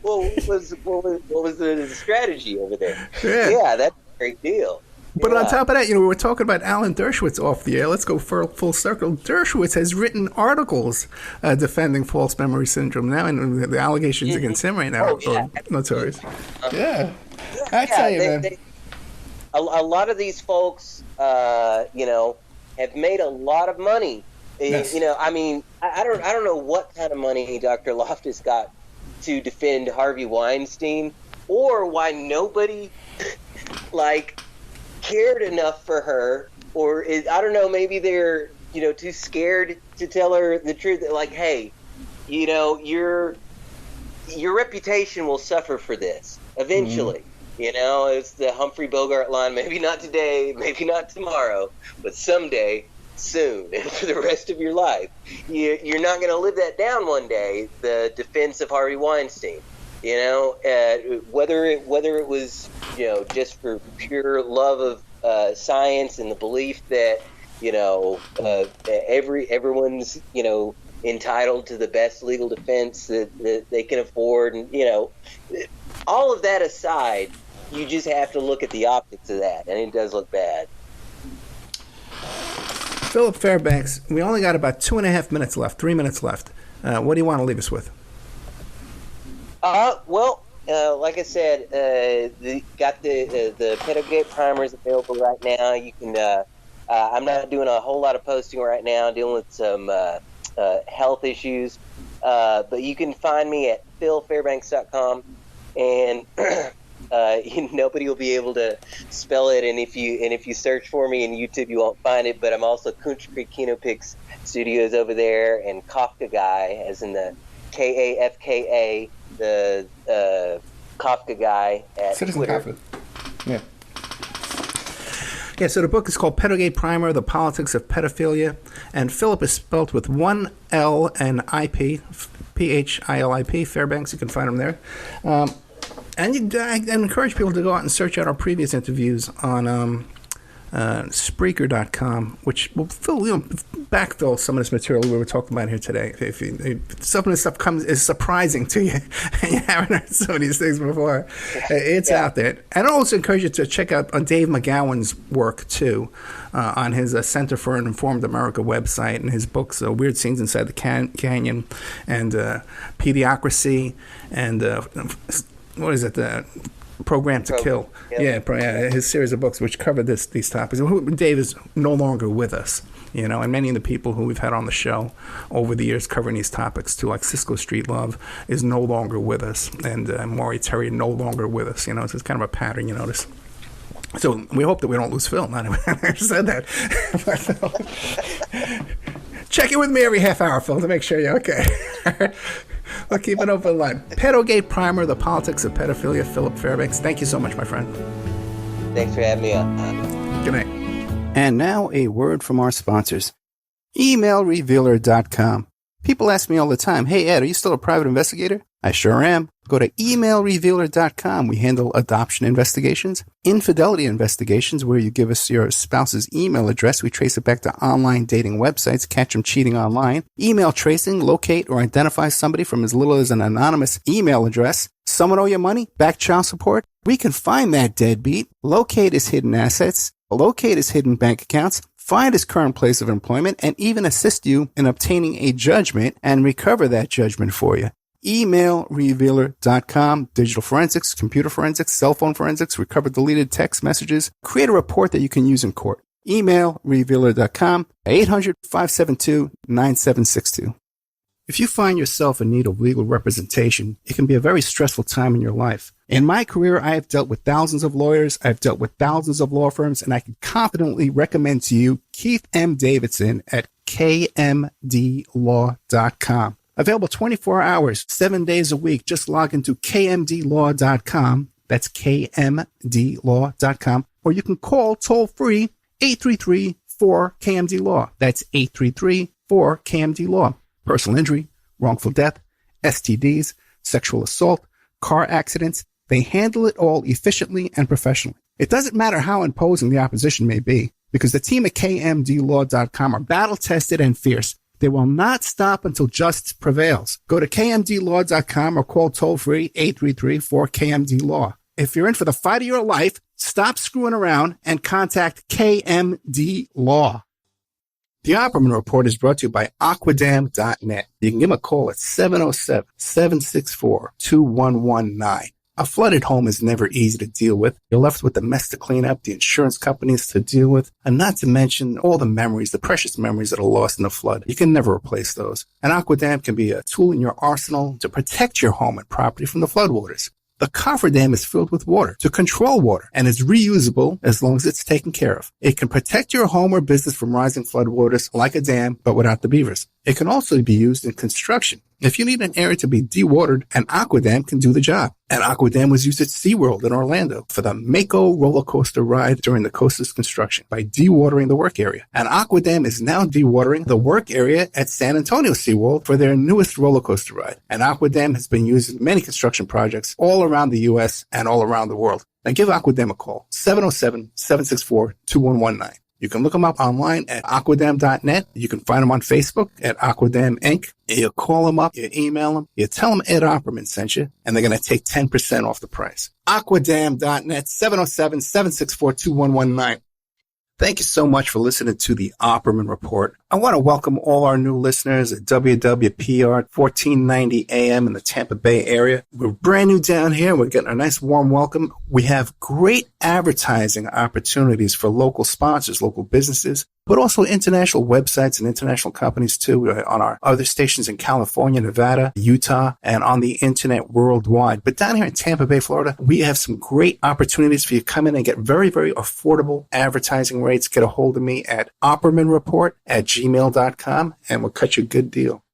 what was the strategy over there? Yeah, that's a great deal. But on top of that, we were talking about Alan Dershowitz off the air. Let's go full circle. Dershowitz has written articles defending false memory syndrome now, and the allegations against him right now are notorious. I tell you, man. A lot of these folks, have made a lot of money. Yes. I mean, I don't know what kind of money Dr. Loftus got to defend Harvey Weinstein, or why nobody cared enough for her, or I don't know, maybe they're too scared to tell her the truth. Like, hey, your reputation will suffer for this eventually. Mm-hmm. It's the Humphrey Bogart line. Maybe not today, maybe not tomorrow, but someday, soon, and for the rest of your life, you're not going to live that down one day. The defense of Harvey Weinstein. Whether it was just for pure love of science and the belief that everyone's entitled to the best legal defense that they can afford, and all of that aside, you just have to look at the optics of that, and it does look bad. Phillip Fairbanks, we only got about 3 minutes left. What do you want to leave us with? Like I said, got the Pedogate primers available right now. You can. I'm not doing a whole lot of posting right now, dealing with some health issues, but you can find me at philfairbanks.com, and nobody will be able to spell it. And if you search for me in YouTube, you won't find it. But I'm also Country Creek Kinopix Studios over there, and Kafka Guy, as in the Kafka, the Kafka Guy at Citizen Twitter. Kafka. Yeah, so the book is called Pedogate Primer, The Politics of Pedophilia, and Philip is spelled with one L and IP, Philip, Fairbanks. You can find him there. And I encourage people to go out and search out our previous interviews on Spreaker.com, which will backfill some of this material we were talking about here today. If some of this stuff is surprising to you and you haven't heard some of these things before, it's out there. And I also encourage you to check out Dave McGowan's work too, on his Center for an Informed America website, and his books, Weird Scenes Inside the Canyon, and Pediocracy, and what is it? The Program to Kill. Yep. Yeah, his series of books which cover these topics. Dave is no longer with us, and many of the people who we've had on the show over the years covering these topics too, like Cisco Street Love, is no longer with us, and Maury Terry no longer with us. So it's kind of a pattern, you notice. So we hope that we don't lose Phil. I never said that. Check in with me every half hour, Phil, to make sure you're okay. We'll keep an open line. Pedogate Primer, The Politics of Pedophilia, Phillip Fairbanks. Thank you so much, my friend. Thanks for having me on. Good night. And now a word from our sponsors. Emailrevealer.com. People ask me all the time, hey, Ed, are you still a private investigator? I sure am. Go to emailrevealer.com. We handle adoption investigations, infidelity investigations, where you give us your spouse's email address. We trace it back to online dating websites, catch them cheating online. Email tracing, locate or identify somebody from as little as an anonymous email address. Someone owe you money? Back child support? We can find that deadbeat. Locate his hidden assets. Locate his hidden bank accounts. Find his current place of employment, and even assist you in obtaining a judgment and recover that judgment for you. Emailrevealer.com. Digital forensics, computer forensics, cell phone forensics, recover deleted text messages. Create a report that you can use in court. Emailrevealer.com, 800-572-9762. If you find yourself in need of legal representation, it can be a very stressful time in your life. In my career, I have dealt with thousands of lawyers, I've dealt with thousands of law firms, and I can confidently recommend to you Keith M. Davidson at kmdlaw.com. Available 24 hours, 7 days a week. Just log into kmdlaw.com. That's kmdlaw.com. Or you can call toll-free 833-4KMD-LAW. That's 833-4KMD-LAW. Personal injury, wrongful death, STDs, sexual assault, car accidents. They handle it all efficiently and professionally. It doesn't matter how imposing the opposition may be, because the team at kmdlaw.com are battle-tested and fierce. They will not stop until justice prevails. Go to kmdlaw.com or call toll-free 833-4KMD-LAW. If you're in for the fight of your life, stop screwing around and contact KMD Law. The Opperman Report is brought to you by aquadam.net. You can give them a call at 707-764-2119. A flooded home is never easy to deal with. You're left with the mess to clean up, the insurance companies to deal with, and not to mention all the memories, the precious memories that are lost in the flood. You can never replace those. And Aquadam can be a tool in your arsenal to protect your home and property from the floodwaters. The cofferdam is filled with water to control water and is reusable as long as it's taken care of. It can protect your home or business from rising floodwaters like a dam, but without the beavers. It can also be used in construction. If you need an area to be dewatered, an Aquadam can do the job. An Aquadam was used at SeaWorld in Orlando for the Mako roller coaster ride during the coaster's construction by dewatering the work area. An Aquadam is now dewatering the work area at San Antonio SeaWorld for their newest roller coaster ride. An Aquadam has been used in many construction projects all around the U.S. and all around the world. Now give Aquadam a call, 707-764-2119. You can look them up online at aquadam.net. You can find them on Facebook at Aquadam Inc. You call them up, you email them, you tell them Ed Opperman sent you, and they're going to take 10% off the price. Aquadam.net, 707-764-2119. Thank you so much for listening to the Opperman Report. I want to welcome all our new listeners at WWPR 1490 AM in the Tampa Bay area. We're brand new down here. We're getting a nice warm welcome. We have great advertising opportunities for local sponsors, local businesses, but also international websites and international companies too on our other stations in California, Nevada, Utah, and on the internet worldwide. But down here in Tampa Bay, Florida, we have some great opportunities for you to come in and get very, very affordable advertising rates. Get a hold of me at oppermanreport@gmail.com and we'll cut you a good deal.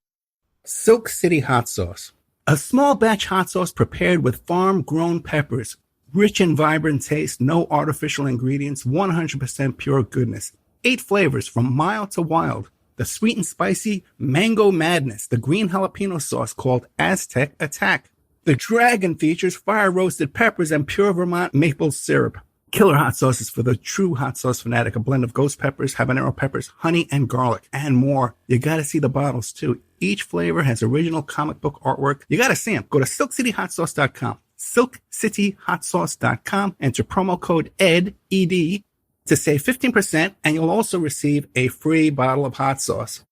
Silk City Hot Sauce. A small batch hot sauce prepared with farm-grown peppers. Rich and vibrant taste, no artificial ingredients, 100% pure goodness. 8 flavors from mild to wild. The sweet and spicy Mango Madness, the green jalapeno sauce called Aztec Attack. The Dragon features fire-roasted peppers and pure Vermont maple syrup. Killer hot sauces for the true hot sauce fanatic, a blend of ghost peppers, habanero peppers, honey, and garlic, and more. You gotta see the bottles too. Each flavor has original comic book artwork. You gotta see them. Go to silkcityhotsauce.com. silkcityhotsauce.com. Enter promo code ED, ED, to save 15%, and you'll also receive a free bottle of hot sauce.